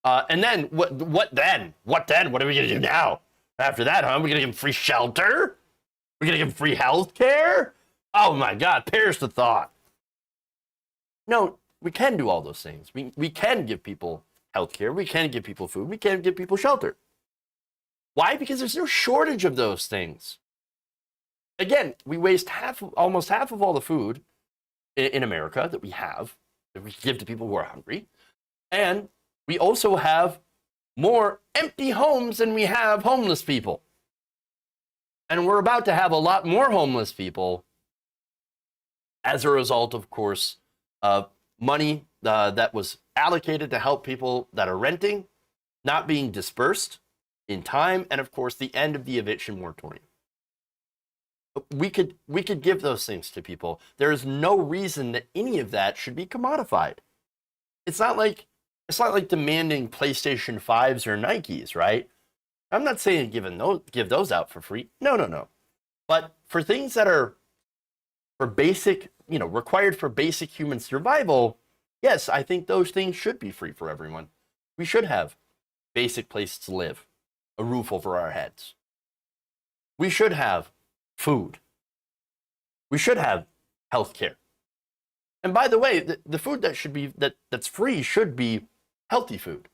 And then, what then? What then? What are we going to do now? After that, huh? We're going to give them free shelter? We're going to give them free health care? Oh, my God, perish the thought. No, we can do all those things. We can give people health care. We can give people food. We can give people shelter. Why? Because there's no shortage of those things. Again, we waste almost half of all the food in America that we have, that we give to people who are hungry. And we also have more empty homes than we have homeless people. And we're about to have a lot more homeless people as a result, of course, of money that was allocated to help people that are renting not being dispersed in time, and of course, the end of the eviction moratorium. We could give those things to people. There is no reason that any of that should be commodified. It's not like demanding PlayStation 5s or Nikes, right? I'm not saying give those out for free. No. But for things that are for basic, required for basic human survival, yes, I think those things should be free for everyone. We should have basic places to live, a roof over our heads. We should have food. We should have health care. And by the way, the food that's free should be healthy food.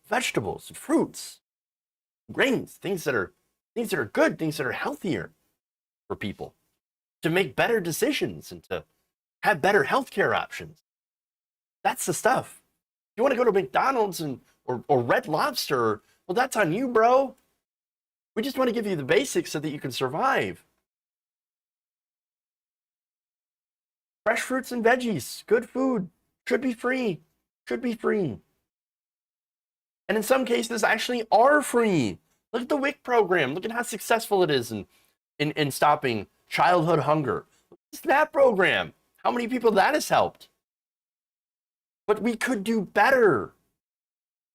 Vegetables, fruits, grains, things that are good, things that are healthier for people to make better decisions and to have better healthcare options. That's the stuff. If you want to go to McDonald's or Red Lobster, well, that's on you, bro. We just want to give you the basics so that you can survive. Fresh fruits and veggies, good food, should be free. And in some cases, actually are free. Look at the WIC program. Look at how successful it is in stopping childhood hunger. Look at the SNAP program. How many people that has helped. But we could do better.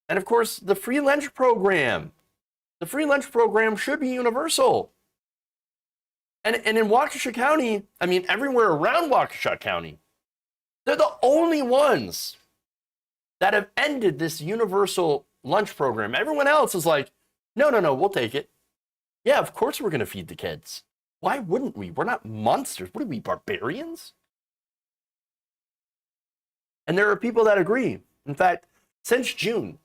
And of course, the free lunch program. The free lunch program should be universal. And in Waukesha County, I mean, everywhere around Waukesha County, they're the only ones that have ended this universal lunch program. Everyone else is like, no, we'll take it. Yeah, of course we're going to feed the kids. Why wouldn't we? We're not monsters. What are we, barbarians? And there are people that agree. In fact, since June,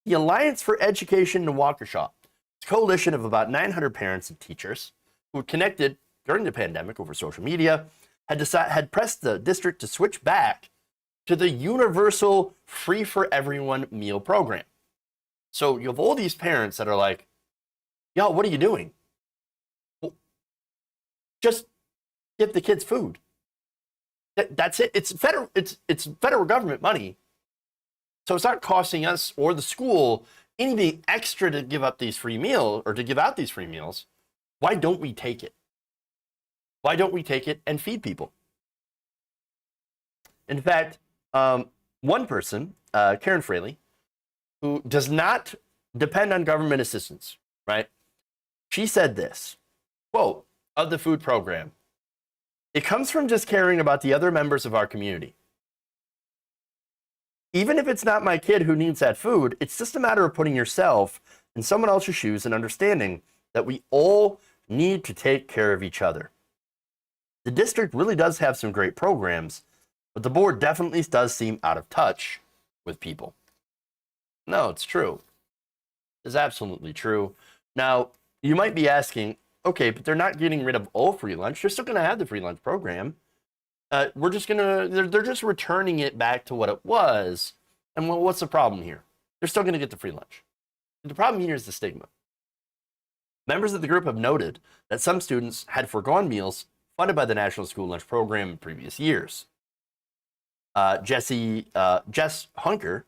the Alliance for Education in Waukesha, it's a coalition of about 900 parents and teachers who were connected during the pandemic over social media, had pressed the district to switch back to the universal free for everyone meal program. So you have all these parents that are like, yo, what are you doing? Well, just give the kids food. That's it. It's federal government money. So it's not costing us or the school anything extra to give up these free meals or to give out these free meals. Why don't we take it? Why don't we take it and feed people? In fact, one person, Karen Fraley, who does not depend on government assistance, right? She said this, quote, of the food program, "It comes from just caring about the other members of our community. Even if it's not my kid who needs that food, it's just a matter of putting yourself in someone else's shoes and understanding that we all need to take care of each other. The district really does have some great programs, but the board definitely does seem out of touch with people. No, it's true. It's absolutely true. Now, you might be asking, okay, but they're not getting rid of all free lunch. They're still going to have the free lunch program. They're just returning it back to what it was. And well, what's the problem here? They're still going to get the free lunch. The problem here is the stigma. Members of the group have noted that some students had foregone meals funded by the National School Lunch Program in previous years. Jess Hunker,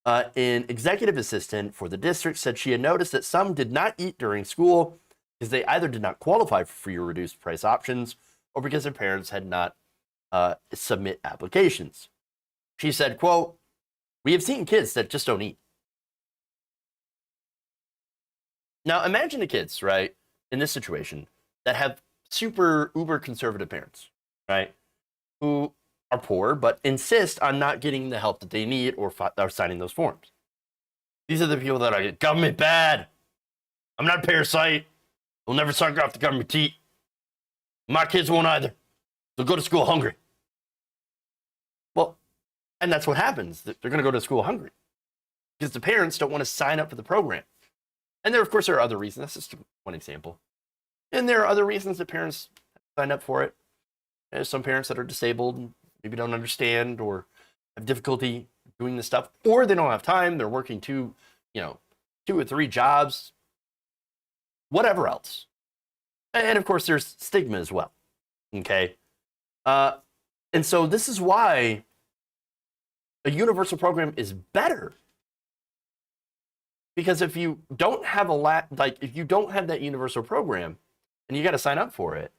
an executive assistant for the district, said she had noticed that some did not eat during school because they either did not qualify for free or reduced price options or because their parents had not submit applications. She said, quote, "We have seen kids that just don't eat." Now imagine the kids, right, in this situation that have super uber conservative parents, right, who are poor but insist on not getting the help that they need or signing those forms. These are the people that are government bad. I'm not a parasite. We'll never suck off the government teat. My kids won't either. They'll go to school hungry. Well, and that's what happens. They're going to go to school hungry because the parents don't want to sign up for the program. And there, of course, there are other reasons. That's just one example. And there are other reasons that parents sign up for it. There's some parents that are disabled and maybe don't understand or have difficulty doing this stuff, or they don't have time. They're working 2 or 3 jobs, whatever else. And of course, there's stigma as well. Okay. And so this is why a universal program is better. Because if you don't have if you don't have that universal program and you got to sign up for it,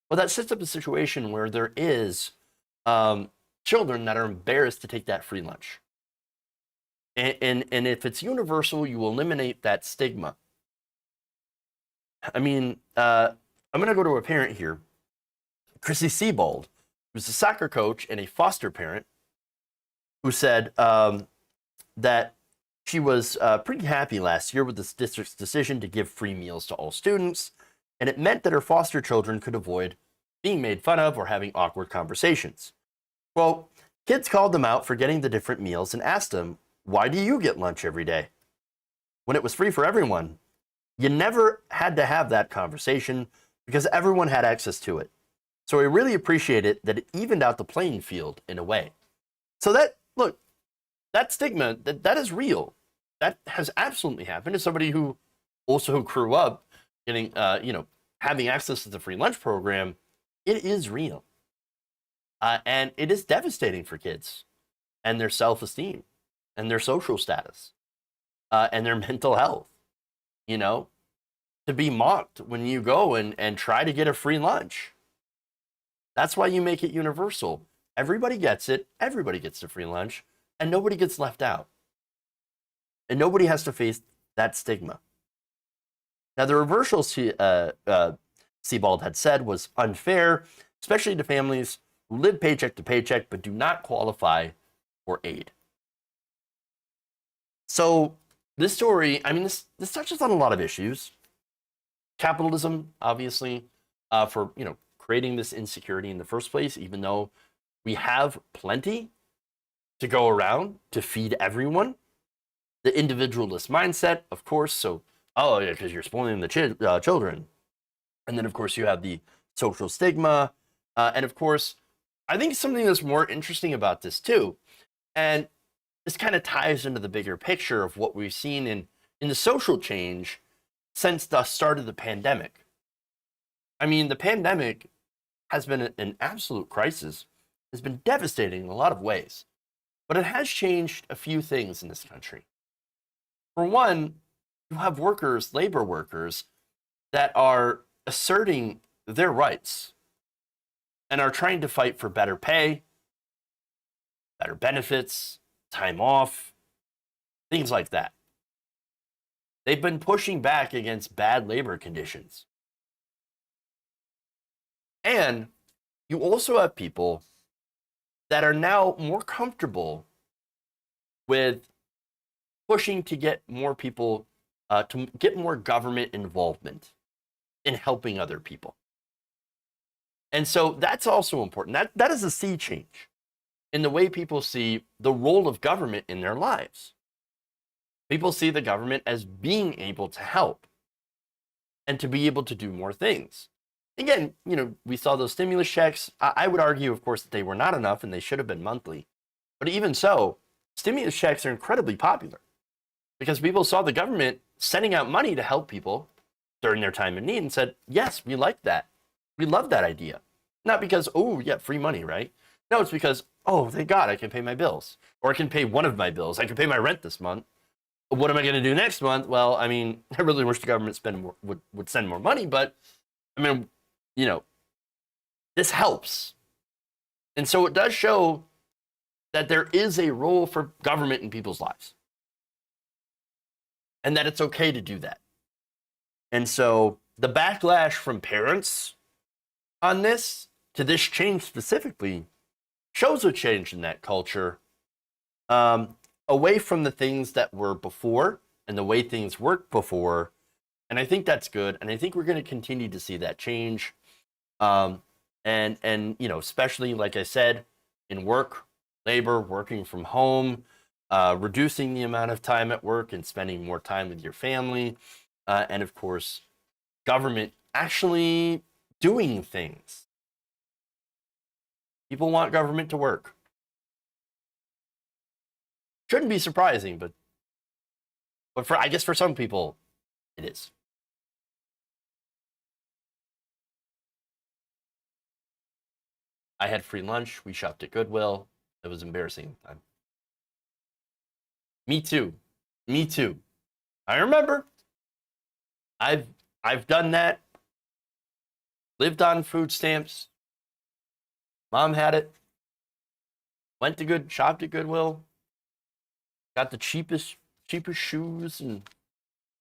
well, that sets up a situation where there is children that are embarrassed to take that free lunch. And if it's universal, you will eliminate that stigma. I mean, I'm going to go to a parent here, Chrissy Sebald, who's a soccer coach and a foster parent, who said that she was pretty happy last year with the district's decision to give free meals to all students, and it meant that her foster children could avoid being made fun of or having awkward conversations. Well, kids called them out for getting the different meals and asked them, "Why do you get lunch every day?" When it was free for everyone, you never had to have that conversation because everyone had access to it. So I really appreciate it that it evened out the playing field in a way. So that stigma, that is real. That has absolutely happened. As somebody who also grew up getting, having access to the free lunch program, it is real. And it is devastating for kids and their self-esteem and their social status and their mental health, to be mocked when you go and try to get a free lunch. That's why you make it universal. Everybody gets it. Everybody gets the free lunch. And nobody gets left out. And nobody has to face that stigma. Now, the reversal Sebald had said was unfair, especially to families who live paycheck to paycheck but do not qualify for aid. So this story, this touches on a lot of issues. Capitalism, obviously, for creating this insecurity in the first place, even though we have plenty to go around to feed everyone. The individualist mindset, of course. So, because you're spoiling the children. And then, of course, you have the social stigma. And, of course, I think something that's more interesting about this, too, and this kind of ties into the bigger picture of what we've seen in the social change since the start of the pandemic. The pandemic has been an absolute crisis. It's been devastating in a lot of ways. But it has changed a few things in this country. For one, you have labor workers, that are asserting their rights and are trying to fight for better pay, better benefits, time off, things like that. They've been pushing back against bad labor conditions. And you also have people that are now more comfortable with pushing to get more people, to get more government involvement in helping other people. And so that's also important. That is a sea change in the way people see the role of government in their lives. People see the government as being able to help and to be able to do more things. Again, we saw those stimulus checks. I would argue, of course, that they were not enough and they should have been monthly. But even so, stimulus checks are incredibly popular because people saw the government sending out money to help people during their time of need and said, yes, we like that. We love that idea. Not because, oh, yeah, free money, right? No, it's because, oh, thank God, I can pay my bills. Or I can pay one of my bills. I can pay my rent this month. What am I going to do next month? Well, I mean, I really wish the government would send more money, but, I mean, this helps. And so it does show that there is a role for government in people's lives. And that it's okay to do that. And so the backlash from parents on this, to this change specifically, shows a change in that culture, away from the things that were before and the way things worked before. And I think that's good. And I think we're going to continue to see that change. And especially, like I said, in work, labor, working from home, reducing the amount of time at work and spending more time with your family. And of course, government actually doing things. People want government to work. Shouldn't be surprising, but I guess for some people, it is. I had free lunch. We shopped at Goodwill. It was embarrassing at the time. Me too. Me too. I remember. I've done that. Lived on food stamps. Mom had it. Shopped at Goodwill. Got the cheapest shoes and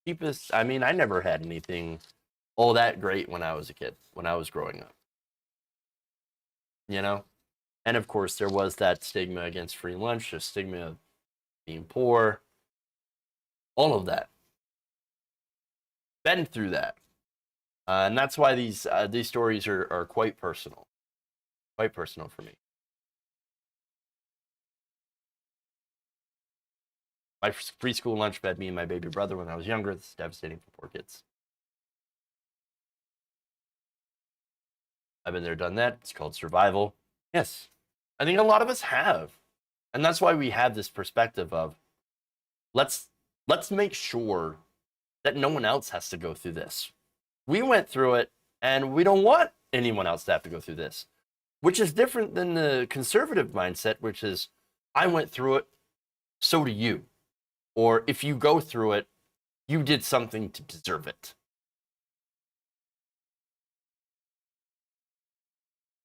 cheapest. I mean, I never had anything all that great when I was a kid, when I was growing up. And of course, there was that stigma against free lunch, the stigma of being poor, all of that. Been through that. And that's why these stories are quite personal. Quite personal for me. My free school lunch fed me and my baby brother when I was younger. This is devastating for poor kids. I've been there, done that. It's called survival. Yes, I think a lot of us have. And that's why we have this perspective of let's make sure that no one else has to go through this. We went through it, and we don't want anyone else to have to go through this, which is different than the conservative mindset, which is, I went through it, so do you. Or if you go through it, you did something to deserve it.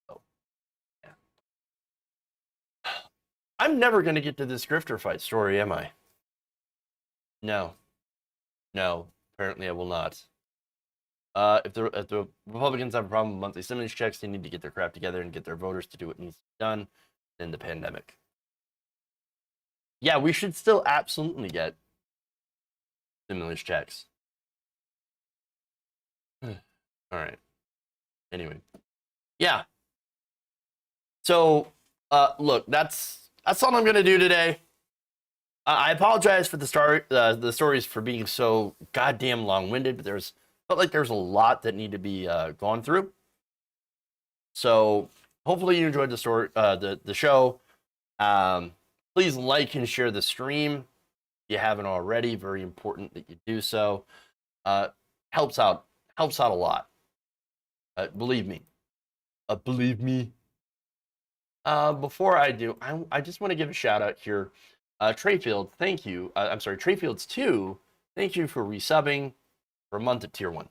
So, yeah. I'm never going to get to this grifter fight story, am I? No. No, apparently I will not. If the Republicans have a problem with monthly stimulus checks, they need to get their crap together and get their voters to do what needs to be done in the pandemic. Yeah, we should still absolutely get stimulus checks. All right. Anyway. Yeah. So, look, that's all I'm going to do today. I apologize for the stories for being so goddamn long-winded, but felt like there's a lot that need to be gone through. So hopefully you enjoyed the show. Please like and share the stream if you haven't already. Very important that you do so. Helps out a lot. Believe me. Believe me. Before I do, I just want to give a shout out here. Trayfield, thank you. Trayfields 2, thank you for resubbing for a month at Tier 1.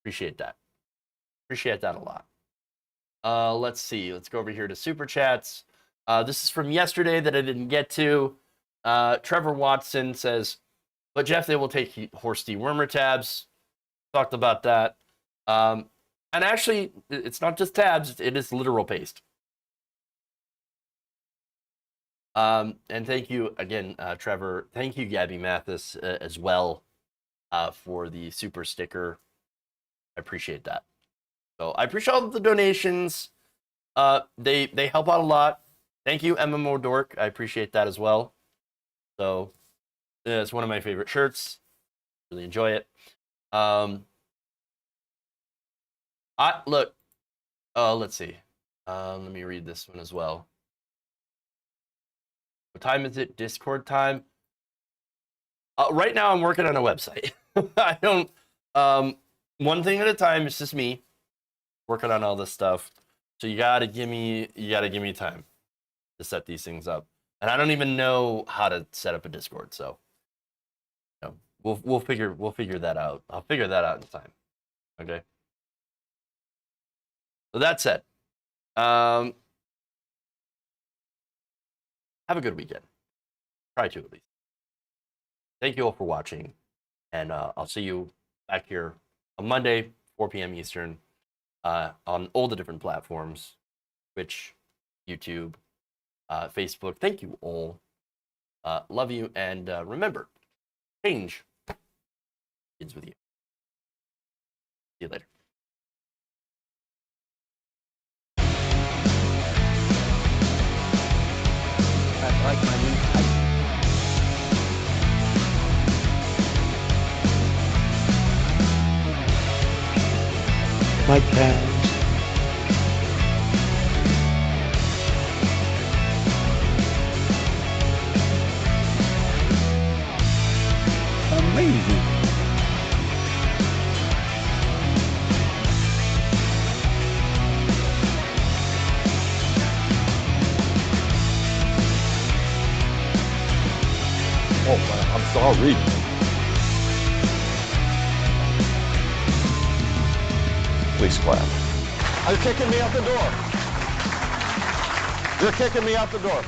Appreciate that. Appreciate that a lot. Let's see. Let's go over here to Super Chats. This is from yesterday that I didn't get to. Trevor Watson says, but Jeff, they will take horse dewormer tabs. Talked about that. And actually, it's not just tabs. It is literal paste. And thank you again, Trevor. Thank you, Gabby Mathis, as well, for the super sticker. I appreciate that. So I appreciate all the donations. They help out a lot. Thank you, MMO Dork. I appreciate that as well. So it's one of my favorite shirts. Really enjoy it. Let's see. Let me read this one as well. What time is it? Discord time? Right now I'm working on a website. I don't, one thing at a time. It's just me working on all this stuff. So you gotta give me time to set these things up. And I don't even know how to set up a Discord, so you know, we'll figure that out. I'll figure that out in time. Okay. So that said, have a good weekend. Try to, at least. Thank you all for watching, and I'll see you back here on Monday, 4 p.m. Eastern, on all the different platforms, Twitch, YouTube, Facebook. Thank you all. Love you, and remember, change begins with you. See you later. I like my new height. Mike Pence. Amazing. Oh, man, I'm sorry. Please clap. You're kicking me out the door. You're kicking me out the door.